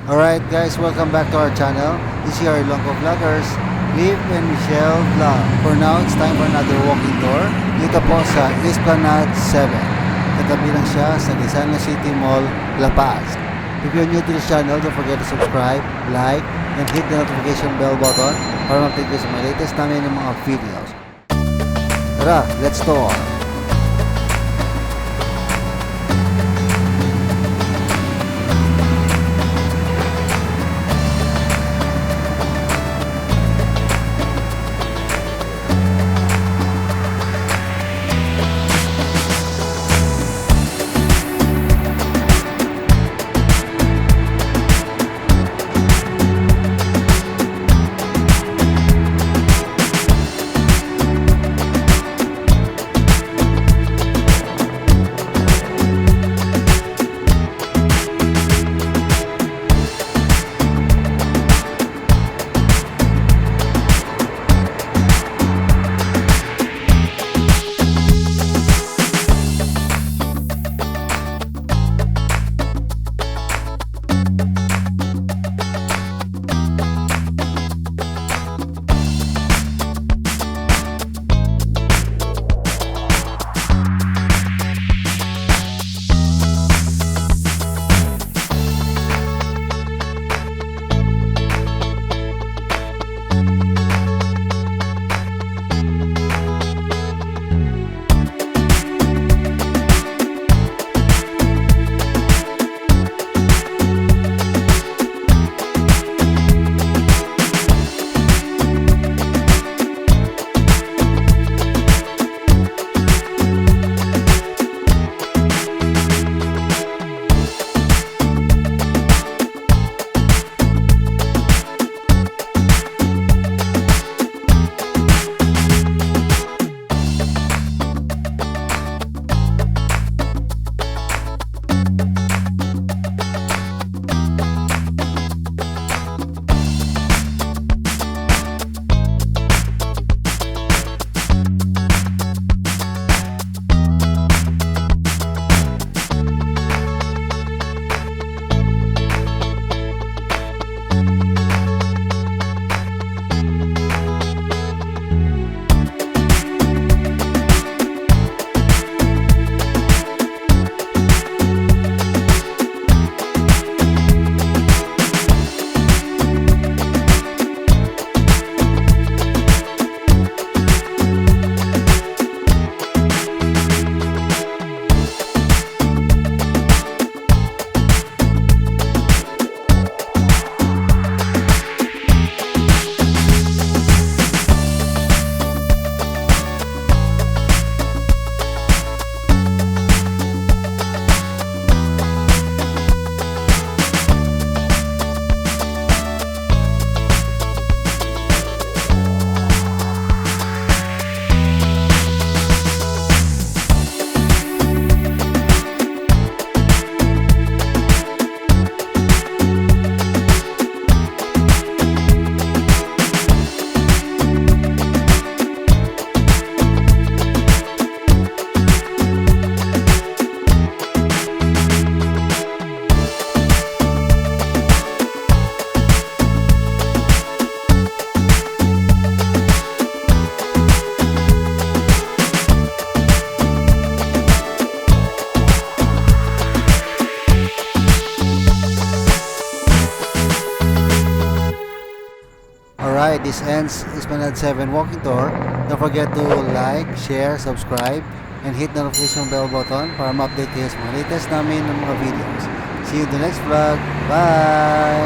Alright guys, welcome back to our channel. This is your Ilonggo Vloggers, Kliff and Michelle Vlog. For now, it's time for another walking tour dito po sa Esplanade 7. Katabi lang siya sa Quezon City Mall, La Paz. If you're new to this channel, don't forget to subscribe, like, and hit the notification bell button para ma-update kayo sa mga latest namin ng mga videos. Tara, let's tour! Alright, this ends Esplanade 7 walking tour. Don't forget to like, share, subscribe, and hit the notification bell button para ma-update kayo sa mga latest namin ng mga videos. See you in the next vlog. Bye!